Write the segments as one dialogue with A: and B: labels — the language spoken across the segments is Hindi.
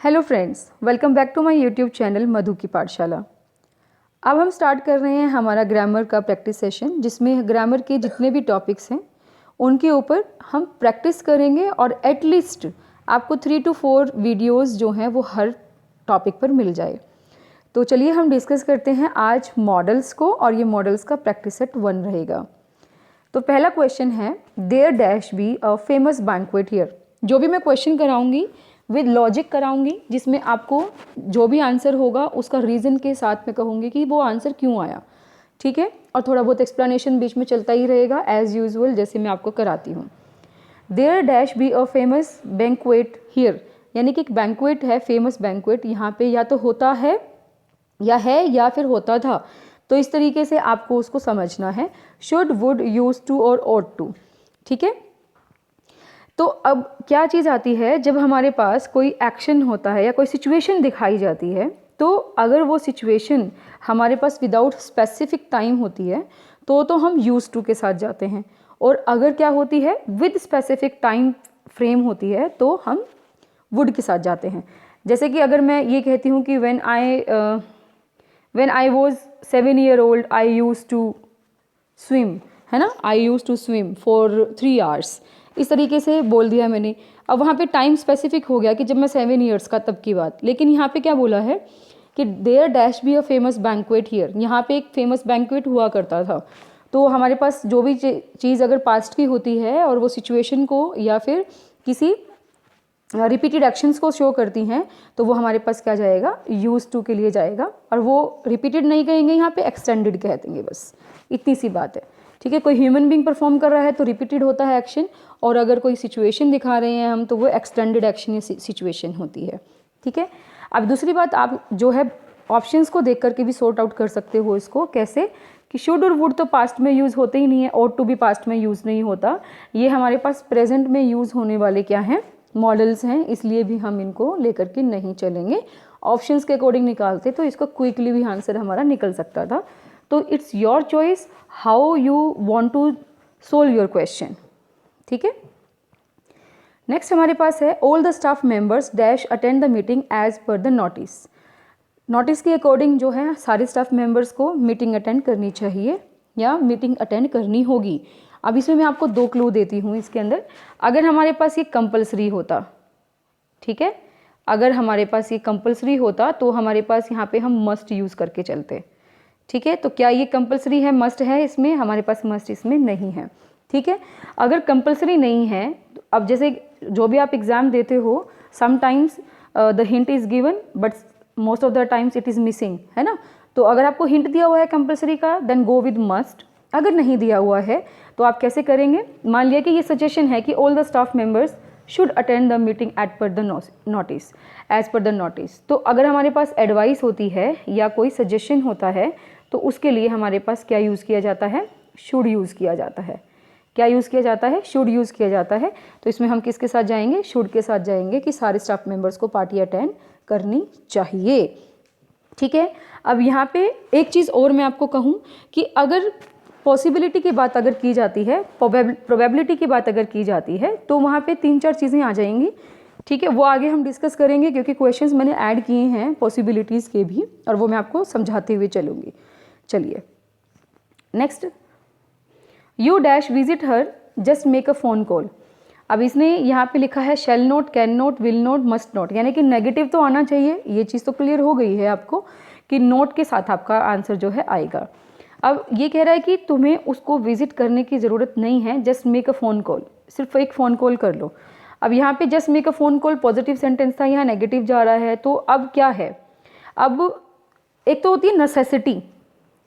A: Hello friends, welcome back to my YouTube channel Madhu की पाठशाला। अब हम स्टार्ट कर रहे हैं हमारा ग्रामर का प्रैक्टिस सेशन, जिसमें ग्रामर के जितने भी टॉपिक्स हैं उनके ऊपर हम प्रैक्टिस करेंगे और एटलीस्ट आपको 3 to 4 वीडियोस जो हैं वो हर टॉपिक पर मिल जाए। तो चलिए हम डिस्कस करते हैं आज मॉडल्स को, और ये मॉडल्स का प्रैक्टिस सेट 1 रहेगा। तो पहला क्वेश्चन है, there dash be a famous banquet here. जो भी मैं क्वेश्चन कराऊंगी विद लॉजिक कराऊंगी, जिसमें आपको जो भी आंसर होगा उसका रीज़न के साथ में कहूँगी कि वो आंसर क्यों आया, ठीक है। और थोड़ा बहुत एक्सप्लेनेशन बीच में चलता ही रहेगा एज़ यूजुअल, जैसे मैं आपको कराती हूँ। There dash be a famous banquet here, यानी कि एक बैंक्वेट है, फेमस बैंक्वेट यहाँ पे या तो होता है या फिर होता था। तो इस तरीके से आपको उसको समझना है, शुड, वुड, यूज टू और ought टू, ठीक है। तो अब क्या चीज़ आती है, जब हमारे पास कोई एक्शन होता है या कोई सिचुएशन दिखाई जाती है, तो अगर वो सिचुएशन हमारे पास विदाउट स्पेसिफिक टाइम होती है तो हम यूज टू के साथ जाते हैं, और अगर क्या होती है विद स्पेसिफिक टाइम फ्रेम होती है तो हम वुड के साथ जाते हैं। जैसे कि अगर मैं ये कहती हूँ कि when I was 7 year old I use to swim, है ना, I use to swim for 3 hours, इस तरीके से बोल दिया मैंने। अब वहाँ पे टाइम स्पेसिफिक हो गया कि जब मैं 7 years का तब की बात, लेकिन यहाँ पे क्या बोला है कि there dash be a famous banquet here, यहाँ पे एक फेमस बैंक्वेट हुआ करता था। तो हमारे पास जो भी चीज़ अगर पास्ट की होती है और वो सिचुएशन को या फिर किसी रिपीटेड एक्शंस को शो करती हैं, तो वो हमारे पास क्या जाएगा, यूज टू के लिए जाएगा। और वो रिपीटेड नहीं कहेंगे, यहाँ पे एक्सटेंडेड कह देंगे, बस इतनी सी बात है, ठीक है। कोई ह्यूमन बीइंग परफॉर्म कर रहा है तो रिपीटेड होता है एक्शन, और अगर कोई सिचुएशन दिखा रहे हैं हम तो वो एक्सटेंडेड एक्शन या सिचुएशन होती है, ठीक है। अब दूसरी बात, आप जो है ऑप्शंस को देख करके भी सॉर्ट आउट कर सकते हो इसको, कैसे कि शुड और वुड तो पास्ट में यूज़ होते ही नहीं है, ought टू भी पास्ट में यूज़ नहीं होता। ये हमारे पास प्रेजेंट में यूज़ होने वाले क्या हैं, मॉडल्स हैं, इसलिए भी हम इनको लेकर के नहीं चलेंगे। ऑप्शंस के अकॉर्डिंग निकालते तो इसको क्विकली भी आंसर हमारा निकल सकता था। तो it's your choice how you want to solve your question, ठीक है। नेक्स्ट हमारे पास है, all the staff members dash attend the meeting as per the notice. Notice के अकॉर्डिंग जो है सारे स्टाफ मेंबर्स को मीटिंग अटेंड करनी चाहिए या मीटिंग अटेंड करनी होगी। अब इसमें मैं आपको 2 क्लू देती हूँ इसके अंदर। अगर हमारे पास ये कंपलसरी होता, ठीक है, अगर हमारे पास ये कंपलसरी होता तो हमारे पास यहाँ पे हम मस्ट यूज़ करके चलते, ठीक है। तो क्या ये कंपलसरी है, मस्ट है इसमें, हमारे पास मस्ट इसमें नहीं है, ठीक है। अगर कंपलसरी नहीं है, अब जैसे जो भी आप एग्ज़ाम देते हो, sometimes the hint is given but most of the times it is missing, है ना। तो अगर आपको हिंट दिया हुआ है कंपलसरी का, देन गो विद मस्ट। अगर नहीं दिया हुआ है तो आप कैसे करेंगे, मान लिया कि ये सजेशन है कि all the staff members should attend the meeting at per the notice, as per the notice. तो अगर हमारे पास एडवाइस होती है या कोई सजेशन होता है तो उसके लिए हमारे पास क्या यूज़ किया जाता है, शुड यूज़ किया जाता है। क्या यूज़ किया जाता है, शुड यूज़ किया जाता है। तो इसमें हम किसके साथ जाएंगे, शुड के साथ जाएंगे कि सारे स्टाफ मेंबर्स को पार्टी अटेंड करनी चाहिए, ठीक है। अब यहाँ पे एक चीज़ और मैं आपको कहूँ कि अगर पॉसिबिलिटी की बात अगर की जाती है, प्रोबेबिलिटी की बात अगर की जाती है, तो वहाँ पे 3-4 चीज़ें आ जाएंगी, ठीक है। वो आगे हम डिस्कस करेंगे क्योंकि क्वेश्चंस मैंने ऐड किए हैं पॉसिबिलिटीज़ के भी, और वो मैं आपको समझाते हुए चलूँगी। चलिए next, you dash visit her just make a phone call. अब इसने यहाँ पे लिखा है shall not, can not, will not, must not, यानी कि नेगेटिव तो आना चाहिए। ये चीज़ तो क्लियर हो गई है आपको कि नोट के साथ आपका आंसर जो है आएगा। अब ये कह रहा है कि तुम्हें उसको विजिट करने की ज़रूरत नहीं है, just make a phone call, सिर्फ एक फ़ोन कॉल कर लो। अब यहाँ पे just make a phone call positive sentence था, यहाँ नेगेटिव जा रहा है। तो अब क्या है, अब एक तो होती है नेसेसिटी,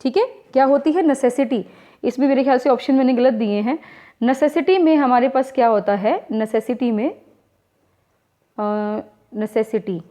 A: ठीक है। क्या होती है, नेसेसिटी। इसमें मेरे ख्याल से ऑप्शन मैंने गलत दिए हैं। नेसेसिटी में हमारे पास क्या होता है, नेसेसिटी में नेसेसिटी,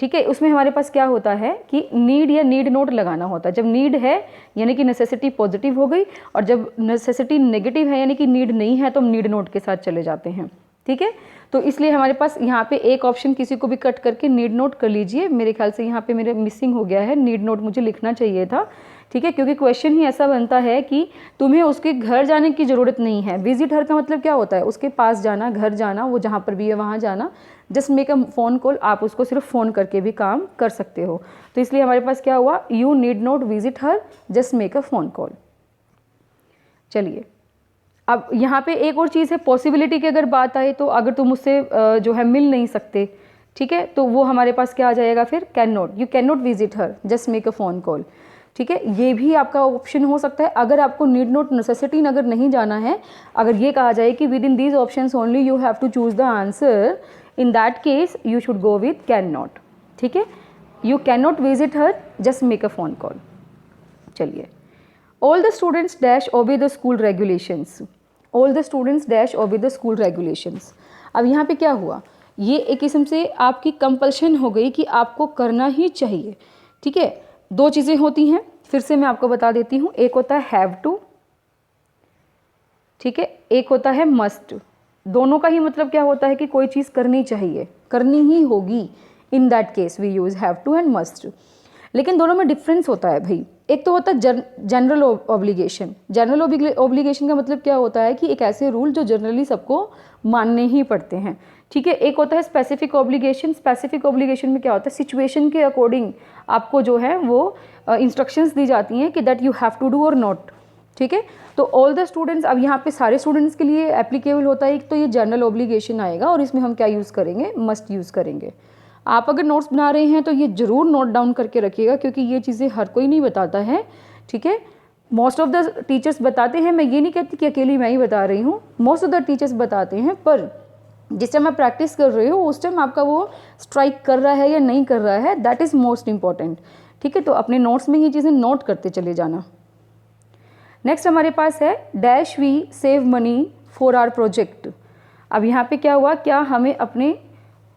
A: ठीक है, उसमें हमारे पास क्या होता है कि नीड या नीड नोट लगाना होता है। जब नीड है यानी कि नेसेसिटी पॉजिटिव हो गई, और जब नेसेसिटी नेगेटिव है यानी कि नीड नहीं है तो हम नीड नोट के साथ चले जाते हैं, ठीक है। तो इसलिए हमारे पास यहाँ पे एक ऑप्शन किसी को भी कट करके नीड नोट कर लीजिए। मेरे ख्याल से यहाँ पे मेरे मिसिंग हो गया है, नीड नोट मुझे लिखना चाहिए था ठीक है, क्योंकि क्वेश्चन ही ऐसा बनता है कि तुम्हें उसके घर जाने की ज़रूरत नहीं है। विजिट हर का मतलब क्या होता है, उसके पास जाना, घर जाना, वो जहाँ पर भी है वहाँ जाना। Just make a phone call, आप उसको सिर्फ फ़ोन करके भी काम कर सकते हो। तो इसलिए हमारे पास क्या हुआ, you need not visit her, just make a phone call. चलिए, अब यहाँ पे एक और चीज़ है, पॉसिबिलिटी की अगर बात आए तो अगर तुम उससे जो है मिल नहीं सकते, ठीक है, तो वो हमारे पास क्या आ जाएगा फिर, can not, you can not visit her, just make a phone call. ठीक है, ये भी आपका ऑप्शन हो सकता है। अगर आपको नीड नॉट नेसेसिटी अगर नहीं जाना है, अगर ये कहा जाए कि within these options only you have to choose the answer, in that case you should go with can not. ठीक है, you can not visit her, just make a phone call. चलिए, all the students dash obey the school regulations, all the students dash obey the school regulations. अब यहाँ पे क्या हुआ, ये एक किस्म से आपकी कंपल्शन हो गई कि आपको करना ही चाहिए। ठीक है, दो चीज़ें होती हैं, फिर से मैं आपको बता देती हूँ, एक होता है हैव टू, ठीक है, एक होता है मस्ट। दोनों का ही मतलब क्या होता है कि कोई चीज़ करनी चाहिए, करनी ही होगी। In that case we use have to and must. लेकिन दोनों में डिफरेंस होता है भाई। एक तो होता है जनरल ऑब्लिगेशन। जनरल ऑब्लिगेशन का मतलब क्या होता है कि एक ऐसे रूल जो जनरली सबको मानने ही पड़ते हैं। ठीक है, एक होता है स्पेसिफिक ऑब्लिगेशन। स्पेसिफिक ऑब्लिगेशन में क्या होता है, सिचुएशन के अकॉर्डिंग आपको जो है वो इंस्ट्रक्शंस दी जाती हैं कि that you have to do और नॉट। ठीक है, तो ऑल द स्टूडेंट्स, अब यहाँ पे सारे स्टूडेंट्स के लिए एप्लीकेबल होता है। एक तो ये जनरल ऑब्लिगेशन आएगा और इसमें हम क्या यूज़ करेंगे, मस्ट यूज़ करेंगे। आप अगर नोट्स बना रहे हैं तो ये ज़रूर नोट डाउन करके रखिएगा, क्योंकि ये चीज़ें हर कोई नहीं बताता है। ठीक है, मोस्ट ऑफ द टीचर्स बताते हैं, मैं ये नहीं कहती कि अकेली मैं ही बता रही हूँ, मोस्ट ऑफ द टीचर्स बताते हैं, पर जिस टाइम आप प्रैक्टिस कर रहे हो उस टाइम आपका वो स्ट्राइक कर रहा है या नहीं कर रहा है, दैट इज़ मोस्ट इंपॉर्टेंट। ठीक है, तो अपने नोट्स में ये चीज़ें नोट करते चले जाना। नेक्स्ट हमारे पास है dash we save money for our project. अब यहाँ पे क्या हुआ, क्या हमें अपने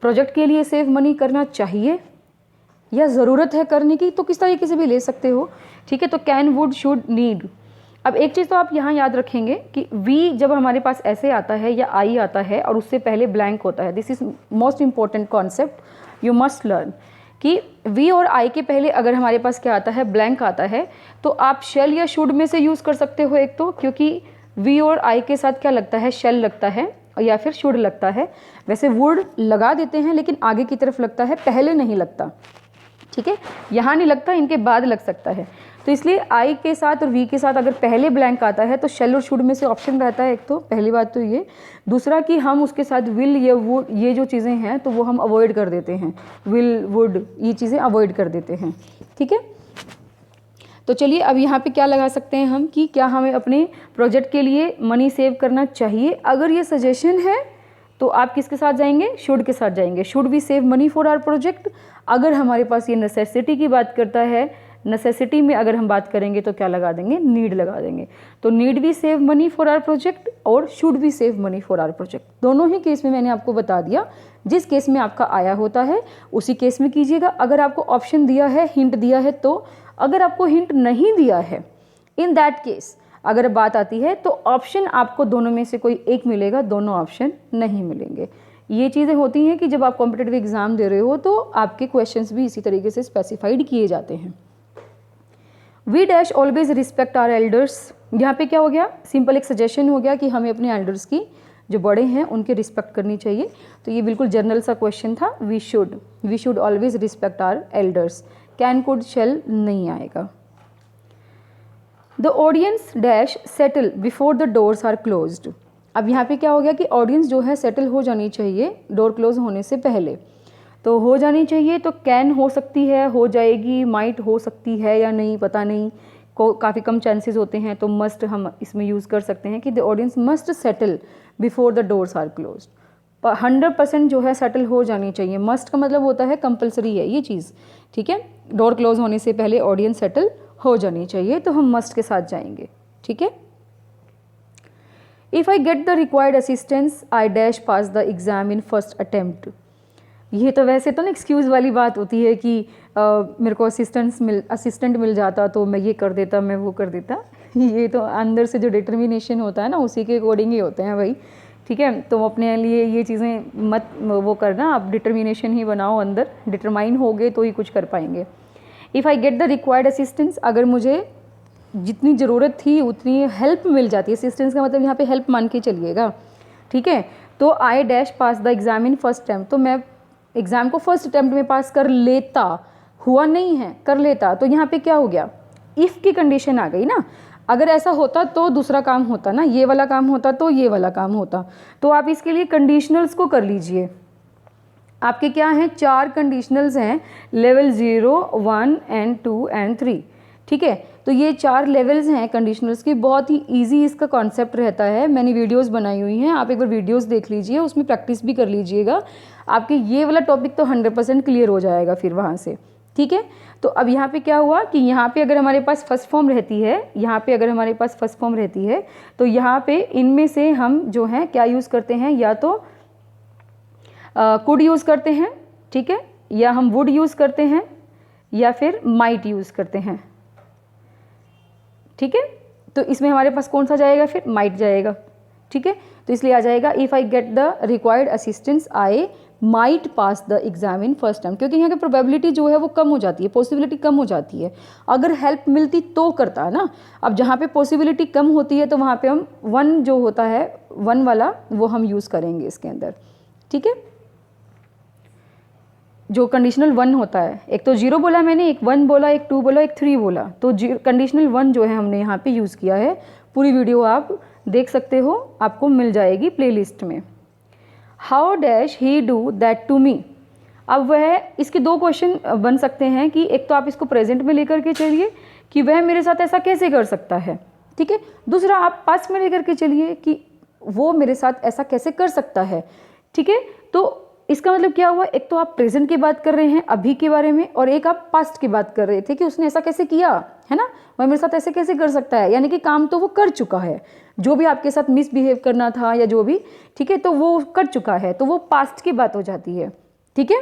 A: प्रोजेक्ट के लिए सेव मनी करना चाहिए या ज़रूरत है करने की, तो किस तरीके से भी ले सकते हो। ठीक है, तो कैन, वुड, शुड, नीड। अब एक चीज़ तो आप यहाँ याद रखेंगे कि वी जब हमारे पास ऐसे आता है या आई आता है और उससे पहले ब्लैंक होता है, this is most important concept you must learn, कि वी और आई के पहले अगर हमारे पास क्या आता है, ब्लैंक आता है, तो आप शेल या शुड में से यूज़ कर सकते हो। एक तो क्योंकि वी और आई के साथ क्या लगता है, शेल लगता है या फिर शुड लगता है। वैसे वुड लगा देते हैं लेकिन आगे की तरफ लगता है, पहले नहीं लगता। ठीक है, यहाँ नहीं लगता, इनके बाद लग सकता है। तो इसलिए आई के साथ और वी के साथ अगर पहले ब्लैंक आता है तो शेल और शुड में से ऑप्शन रहता है। एक तो पहली बात तो ये, दूसरा कि हम उसके साथ विल या वुड, ये जो चीज़ें हैं तो वो हम अवॉइड कर देते हैं, विल, वुड, ये चीज़ें अवॉइड कर देते हैं। ठीक है, तो चलिए अब यहाँ पे क्या लगा सकते हैं हम कि क्या हमें अपने प्रोजेक्ट के लिए मनी सेव करना चाहिए। अगर ये सजेशन है तो आप किसके साथ जाएंगे, शुड के साथ जाएंगे। Should we save money for our project. अगर हमारे पास ये नेसेसिटी की बात करता है, नेसेसिटी में अगर हम बात करेंगे तो क्या लगा देंगे, नीड लगा देंगे। तो need we save money for our project और should we save money for our project, दोनों ही केस में मैंने आपको बता दिया। जिस केस में आपका आया होता है उसी केस में कीजिएगा। अगर आपको ऑप्शन दिया है, हिंट दिया है तो, अगर आपको हिंट नहीं दिया है, इन दैट केस अगर बात आती है तो ऑप्शन आपको दोनों में से कोई एक मिलेगा, दोनों ऑप्शन नहीं मिलेंगे। ये चीज़ें होती हैं कि जब आप कॉम्पिटिटिव एग्जाम दे रहे हो तो आपके क्वेश्चंस भी इसी तरीके से स्पेसिफाइड किए जाते हैं। We dash always respect our elders. यहाँ पे क्या हो गया, सिंपल एक सजेशन हो गया कि हमें अपने एल्डर्स की, जो बड़े हैं उनके रिस्पेक्ट करनी चाहिए। तो ये बिल्कुल जनरल सा क्वेश्चन था। We should always respect our elders. Can, could, shall नहीं आएगा। The audience dash settle before the doors are closed. अब यहाँ पे क्या हो गया कि ऑडियंस जो है सेटल हो जानी चाहिए डोर क्लोज होने से पहले। तो हो जानी चाहिए, तो कैन हो सकती है, हो जाएगी, माइट हो सकती है या नहीं, पता नहीं, काफ़ी कम चांसेस होते हैं। तो मस्ट हम इसमें यूज़ कर सकते हैं कि the audience must settle before the doors are closed. 100% जो है सेटल हो जानी चाहिए। मस्ट का मतलब होता है कंपलसरी है ये चीज़। ठीक है, डोर क्लोज होने से पहले ऑडियंस सेटल हो जानी चाहिए, तो हम मस्ट के साथ जाएंगे। ठीक है, if I get the required assistance I dash pass the exam in first attempt. ये तो वैसे तो ना एक्सक्यूज़ वाली बात होती है कि मेरे को असिस्टेंट मिल जाता तो मैं ये कर देता, मैं वो कर देता। ये तो अंदर से जो डिटर्मिनेशन होता है ना उसी के अकॉर्डिंग ही होते हैं भाई। ठीक है, तो अपने लिए ये चीज़ें मत वो करना, आप डिटर्मिनेशन ही बनाओ, अंदर डिटरमाइन हो गए तो ही कुछ कर पाएंगे। If I get the required assistance, अगर मुझे जितनी ज़रूरत थी उतनी हेल्प मिल जाती है। असिस्टेंस का मतलब यहाँ पे हेल्प मान के चलिएगा, ठीक है। तो I dash pass the exam in first attempt, तो मैं एग्ज़ाम को फर्स्ट अटैम्प्ट में पास कर लेता, हुआ नहीं है, कर लेता। तो यहाँ पे क्या हो गया, इफ़ की कंडीशन आ गई ना। अगर ऐसा होता तो दूसरा काम होता ना, ये वाला काम होता तो ये वाला काम होता। तो आप इसके लिए कंडीशनल्स को कर लीजिए। आपके क्या हैं, 4 कंडीशनल्स हैं, लेवल 0, 1 एंड 2 एंड 3, ठीक है। तो ये 4 लेवल्स हैं कंडीशनल्स की। बहुत ही इजी इसका कॉन्सेप्ट रहता है, मैंने वीडियोस बनाई हुई हैं, आप एक बार वीडियोस देख लीजिए, उसमें प्रैक्टिस भी कर लीजिएगा। आपके ये वाला टॉपिक तो 100% क्लियर हो जाएगा फिर वहाँ से, ठीक है। तो अब यहाँ पे क्या हुआ कि यहाँ पे अगर हमारे पास फर्स्ट फॉर्म रहती है, यहाँ पे अगर हमारे पास फर्स्ट फॉर्म रहती है, तो यहाँ पे इनमें से हम जो हैं क्या यूज़ करते हैं, या तो कुड यूज़ करते हैं, ठीक है, या हम वुड यूज़ करते हैं, या फिर माइट यूज़ करते हैं, ठीक है। तो इसमें हमारे पास कौन सा जाएगा, फिर माइट जाएगा, ठीक है। तो इसलिए आ जाएगा if I get the required assistance I might pass the exam in first time, क्योंकि यहाँ की प्रोबेबिलिटी जो है वो कम हो जाती है, पॉसिबिलिटी कम हो जाती है। अगर हेल्प मिलती तो करता है ना। अब जहाँ पे पॉसिबिलिटी कम होती है तो वहाँ पे हम 1 जो होता है 1 वाला वो हम यूज़ करेंगे इसके अंदर, ठीक है। जो कंडीशनल 1 होता है, एक तो 0 बोला मैंने, एक 1 बोला, एक 2 बोला, एक 3 बोला, तो कंडीशनल 1 जो है हमने यहाँ पे यूज़ किया है। पूरी वीडियो आप देख सकते हो, आपको मिल जाएगी प्लेलिस्ट में। How dash he do that to me. अब वह, इसके 2 क्वेश्चन बन सकते हैं कि एक तो आप इसको प्रेजेंट में लेकर के चलिए कि वह मेरे साथ ऐसा कैसे कर सकता है, ठीक है। दूसरा आप पास्ट में लेकर के चलिए कि वो मेरे साथ ऐसा कैसे कर सकता है, ठीक है। तो इसका मतलब क्या हुआ, एक तो आप प्रेजेंट की बात कर रहे हैं अभी के बारे में, और एक आप पास्ट की बात कर रहे थे कि उसने ऐसा कैसे किया है ना, वह मेरे साथ ऐसे कैसे कर सकता है, यानी कि काम तो वो कर चुका है, जो भी आपके साथ मिसबिहेव करना था या जो भी, ठीक है, तो वो कर चुका है, तो वो पास्ट की बात हो जाती है, ठीक है।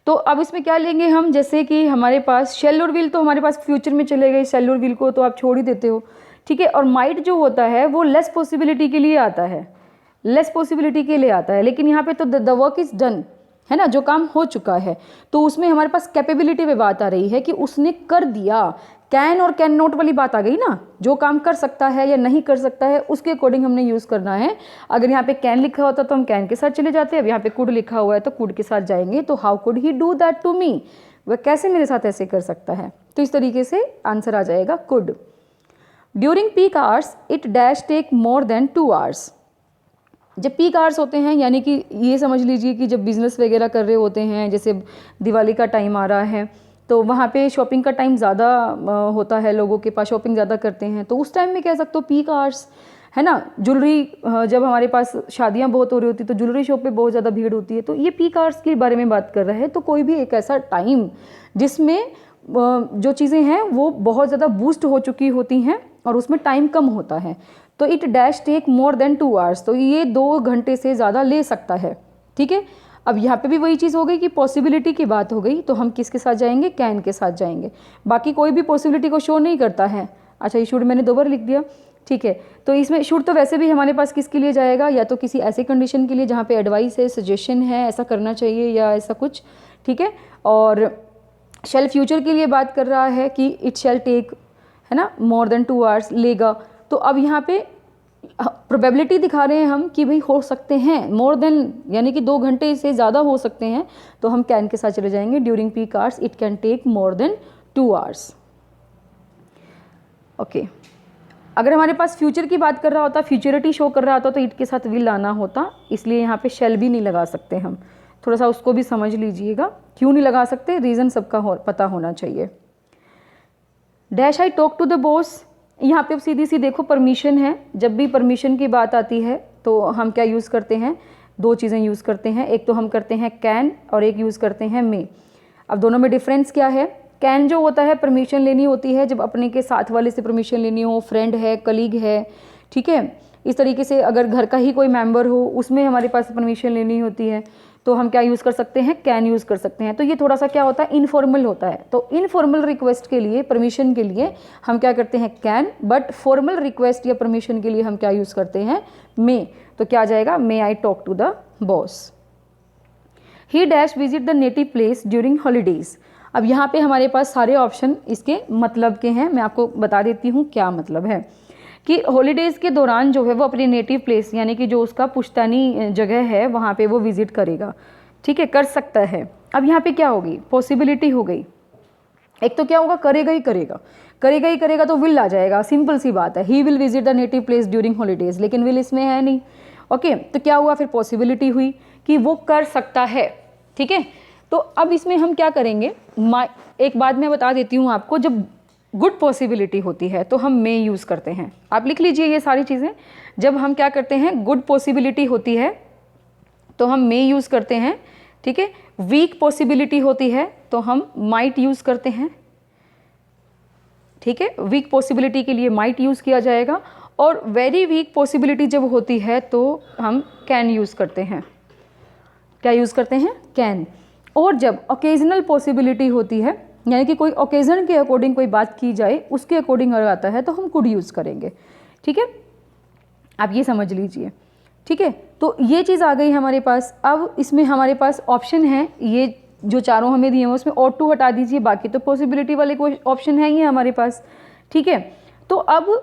A: तो अब इसमें क्या लेंगे हम, जैसे कि हमारे पास शैल और विल, तो हमारे पास फ्यूचर में चले गए, शैल और विल को तो आप छोड़ ही देते हो, ठीक है। और माइट जो होता है वो लेस पॉसिबिलिटी के लिए आता है, लेस पॉसिबिलिटी के लिए आता है। लेकिन यहाँ पे तो द वर्क इज डन है ना, जो काम हो चुका है, तो उसमें हमारे पास कैपेबिलिटी पे बात आ रही है कि उसने कर दिया। कैन और कैन नॉट वाली बात आ गई ना, जो काम कर सकता है या नहीं कर सकता है उसके अकॉर्डिंग हमने यूज़ करना है। अगर यहाँ पे कैन लिखा होता तो हम कैन के साथ चले जाते हैं, अब यहाँ पे कुड लिखा हुआ है तो कुड के साथ जाएंगे। तो how could he do that to me, वह कैसे मेरे साथ ऐसे कर सकता है, तो इस तरीके से आंसर आ जाएगा could. During peak hours it dash take more than 2 hours. जब पीक आवर्स होते हैं, यानी कि ये समझ लीजिए कि जब बिज़नेस वगैरह कर रहे होते हैं, जैसे दिवाली का टाइम आ रहा है तो वहाँ पे शॉपिंग का टाइम ज़्यादा होता है, लोगों के पास शॉपिंग ज़्यादा करते हैं, तो उस टाइम में कह सकते हो पीक आवर्स है ना। ज्वेलरी, जब हमारे पास शादियाँ बहुत हो रही होती है तो ज्वेलरी शॉप पे बहुत ज़्यादा भीड़ होती है, तो ये पीक आवर्स के बारे में बात कर रहे हैं। तो कोई भी एक ऐसा टाइम जिसमें जो चीज़ें हैं वो बहुत ज़्यादा बूस्ट हो चुकी होती हैं और उसमें टाइम कम होता है, तो it dash take more than 2 hours, तो ये 2 घंटे से ज़्यादा ले सकता है, ठीक है। अब यहाँ पे भी वही चीज़ हो गई कि पॉसिबिलिटी की बात हो गई, तो हम किसके साथ जाएंगे, कैन के साथ जाएंगे। बाकी कोई भी पॉसिबिलिटी को शो नहीं करता है। अच्छा, ये शुड मैंने 2 बार लिख दिया, ठीक है। तो इसमें शुड तो वैसे भी हमारे पास किसके लिए जाएगा, या तो किसी ऐसे कंडीशन के लिए जहाँ पे एडवाइस है, सजेशन है, ऐसा करना चाहिए या ऐसा कुछ, ठीक है। और शैल फ्यूचर के लिए बात कर रहा है कि इट शैल टेक, है ना, मोर देन 2 आवर्स लेगा। तो अब यहाँ पे प्रोबेबिलिटी दिखा रहे हैं हम कि भाई हो सकते हैं मोर देन, यानी कि 2 घंटे से ज़्यादा हो सकते हैं, तो हम कैन के साथ चले जाएंगे। During peak hours it can take more than 2 hours, okay. अगर हमारे पास फ्यूचर की बात कर रहा होता, फ्यूचरिटी शो कर रहा होता, तो इट के साथ विल आना होता, इसलिए यहाँ पे शैल भी नहीं लगा सकते हम। थोड़ा सा उसको भी समझ लीजिएगा, क्यों नहीं लगा सकते, रीज़न सबका पता होना चाहिए। Dash I talk to the boss, यहाँ पे सीधी सी देखो परमिशन है। जब भी परमिशन की बात आती है तो हम क्या यूज़ करते हैं, 2 चीज़ें यूज़ करते हैं, एक तो हम करते हैं कैन और एक यूज़ करते हैं मे। अब दोनों में डिफरेंस क्या है, कैन जो होता है परमिशन लेनी होती है जब अपने के साथ वाले से परमिशन लेनी हो, फ्रेंड है, कलीग है, ठीक है, इस तरीके से अगर घर का ही कोई मेंबर हो उसमें हमारे पास परमिशन लेनी होती है, तो हम क्या यूज़ कर सकते हैं, कैन यूज़ कर सकते हैं। तो ये थोड़ा सा क्या होता है, इनफॉर्मल होता है। तो इनफॉर्मल रिक्वेस्ट के लिए, परमिशन के लिए हम क्या करते हैं, कैन, बट फॉर्मल रिक्वेस्ट या परमिशन के लिए हम क्या यूज़ करते हैं, मे। तो क्या आ जाएगा, may I talk to the boss. He dash visit the native place during holidays. अब यहाँ पे हमारे पास सारे ऑप्शन इसके मतलब के हैं, मैं आपको बता देती हूँ क्या मतलब है कि हॉलीडेज़ के दौरान जो है वो अपनी नेटिव प्लेस यानी कि जो उसका पुश्तैनी जगह है वहाँ पे वो विज़िट करेगा, ठीक है, कर सकता है। अब यहाँ पे क्या होगी, पॉसिबिलिटी हो गई। एक तो क्या होगा, करेगा ही करेगा, करेगा ही करेगा तो विल आ जाएगा, सिंपल सी बात है, he will visit the native place during holidays, लेकिन विल इसमें है नहीं। ओके, तो क्या हुआ फिर, पॉसिबिलिटी हुई कि वो कर सकता है, ठीक है। तो अब इसमें हम क्या करेंगे, एक बात मैं बता देती हूँ आपको, जब गुड पॉसिबिलिटी होती है तो हम मे यूज़ करते हैं। आप लिख लीजिए ये सारी चीज़ें, जब हम क्या करते हैं, गुड पॉसिबिलिटी होती है तो हम मे यूज़ करते हैं, ठीक है। वीक पॉसिबिलिटी होती है तो हम माइट यूज़ करते हैं, ठीक है। वीक पॉसिबिलिटी के लिए माइट यूज़ किया जाएगा, और वेरी वीक पॉसिबिलिटी जब होती है तो हम कैन यूज़ करते हैं। क्या यूज़ करते हैं, कैन। और जब ओकेजनल पॉसिबिलिटी होती है, यानी कि कोई ओकेजन के अकॉर्डिंग कोई बात की जाए उसके अकॉर्डिंग अगर आता है तो हम कुड यूज़ करेंगे, ठीक है। आप ये समझ लीजिए, ठीक है। तो ये चीज़ आ गई हमारे पास। अब इसमें हमारे पास ऑप्शन है, ये जो चारों हमें दिए हैं उसमें और टू हटा दीजिए, बाकी तो पॉसिबिलिटी वाले कोई ऑप्शन है ही हमारे पास, ठीक है। तो अब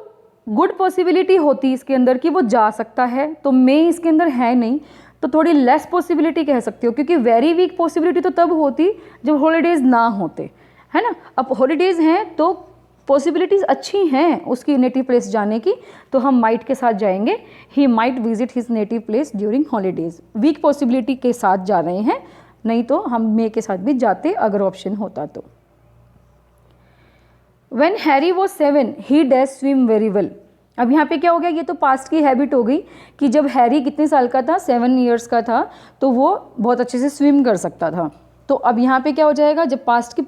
A: गुड पॉसिबिलिटी होती इसके अंदर कि वो जा सकता है, तो मे इसके अंदर है नहीं, तो थोड़ी लेस पॉसिबिलिटी कह सकते हो, क्योंकि वेरी वीक पॉसिबिलिटी तो तब होती जब हॉलीडेज़ ना होते, है ना। अब हॉलीडेज़ हैं तो पॉसिबिलिटीज़ अच्छी हैं उसकी नेटिव प्लेस जाने की, तो हम माइट के साथ जाएंगे, he might visit his native place during holidays. Weak possibility के साथ जा रहे हैं, नहीं तो हम मे के साथ भी जाते अगर ऑप्शन होता तो। When Harry was 7, he dash swim very well। अब यहाँ पे क्या हो गया, ये तो पास्ट की हैबिट हो गई कि जब हैरी कितने साल का था, 7 ईयर्स का था, तो वो बहुत अच्छे से स्विम कर सकता था। तो अब यहाँ पे क्या हो जाएगा, जब पास्ट की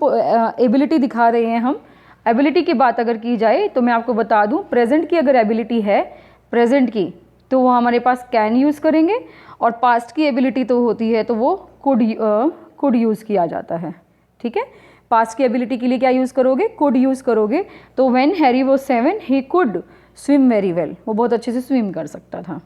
A: एबिलिटी दिखा रहे हैं हम, एबिलिटी की बात अगर की जाए तो मैं आपको बता दूँ, प्रेजेंट की अगर एबिलिटी है, प्रेजेंट की, तो वो हमारे पास कैन यूज़ करेंगे, और पास्ट की एबिलिटी तो होती है तो वो कुड यूज़ किया जाता है, ठीक है। पास्ट की एबिलिटी के लिए क्या यूज़ करोगे, कुड यूज़ करोगे। तो when Harry was 7 he could swim very well, वो बहुत अच्छे से स्विम कर सकता था।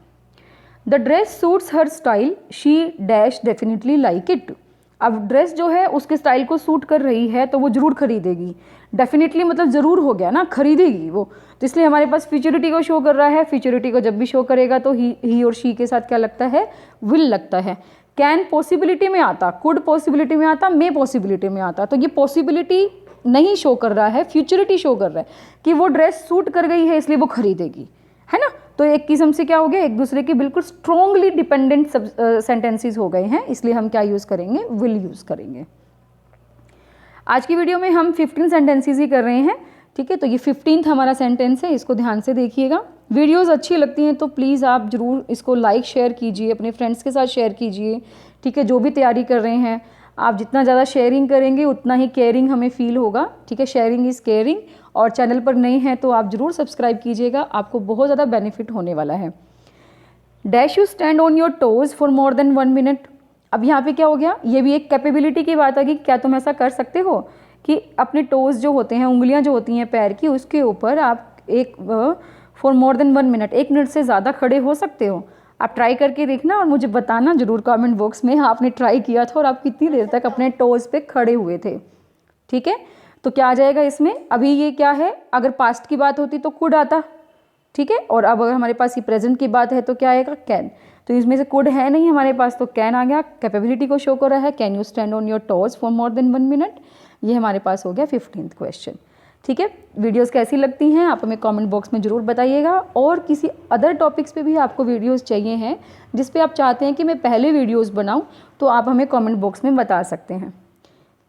A: The dress suits her style, she dash definitely like it. अब ड्रेस जो है उसके स्टाइल को सूट कर रही है तो वो ज़रूर खरीदेगी। डेफिनेटली मतलब ज़रूर हो गया ना, खरीदेगी वो, तो इसलिए हमारे पास फ्यूचरिटी को शो कर रहा है। फ्यूचरिटी को जब भी शो करेगा तो ही और शी के साथ क्या लगता है, विल लगता है। कैन पॉसिबिलिटी में आता, कुड पॉसिबिलिटी में आता, मे पॉसिबिलिटी में आता, तो ये पॉसिबिलिटी नहीं शो कर रहा है, फ्यूचरिटी शो कर रहा है कि वो ड्रेस सूट कर गई है इसलिए वो खरीदेगी, है ना। तो एक किस्म से क्या हो गया, एक दूसरे के बिल्कुल स्ट्रॉन्गली डिपेंडेंट सेंटेंसेस हो गए हैं, इसलिए हम क्या यूज़ करेंगे, विल यूज़ करेंगे। आज की वीडियो में हम 15 सेंटेंसेस ही कर रहे हैं, ठीक है। तो ये 15th हमारा सेंटेंस है, इसको ध्यान से देखिएगा। वीडियोस अच्छी लगती हैं तो प्लीज़ आप ज़रूर इसको लाइक शेयर कीजिए, अपने फ्रेंड्स के साथ शेयर कीजिए, ठीक है। जो भी तैयारी कर रहे हैं, आप जितना ज़्यादा शेयरिंग करेंगे उतना ही केयरिंग हमें फील होगा, ठीक है। Sharing is caring. और चैनल पर नए हैं तो आप ज़रूर सब्सक्राइब कीजिएगा, आपको बहुत ज़्यादा बेनिफिट होने वाला है। Dash you stand on your toes for more than 1 minute. अब यहाँ पे क्या हो गया, ये भी एक कैपेबिलिटी की बात है कि क्या तुम ऐसा कर सकते हो कि अपने टोज़ जो होते हैं, उंगलियाँ जो होती हैं पैर की, उसके ऊपर आप एक for more than 1 minute, 1 minute से ज़्यादा खड़े हो सकते हो। आप ट्राई करके देखना और मुझे बताना ज़रूर कमेंट बॉक्स में आपने ट्राई किया था और आप कितनी देर तक अपने टोज़ पे खड़े हुए थे, ठीक है। तो क्या आ जाएगा इसमें, अभी ये क्या है, अगर पास्ट की बात होती तो कुड आता, ठीक है। और अब अगर हमारे पास ये प्रेजेंट की बात है तो क्या आएगा, कैन। तो इसमें से कुड है नहीं हमारे पास तो कैन आ गया, कैपेबिलिटी को शो कर रहा है। Can you stand on your toes for more than 1 minute, ये हमारे पास हो गया 15th क्वेश्चन, ठीक है। वीडियोस कैसी लगती हैं आप हमें कमेंट बॉक्स में ज़रूर बताइएगा, और किसी अदर टॉपिक्स पे भी आपको वीडियोस चाहिए हैं जिस पे आप चाहते हैं कि मैं पहले वीडियोस बनाऊं, तो आप हमें कमेंट बॉक्स में बता सकते हैं,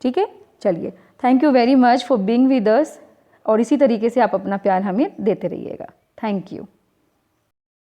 A: ठीक है। चलिए, thank you very much for being with us, और इसी तरीके से आप अपना प्यार हमें देते रहिएगा। Thank you.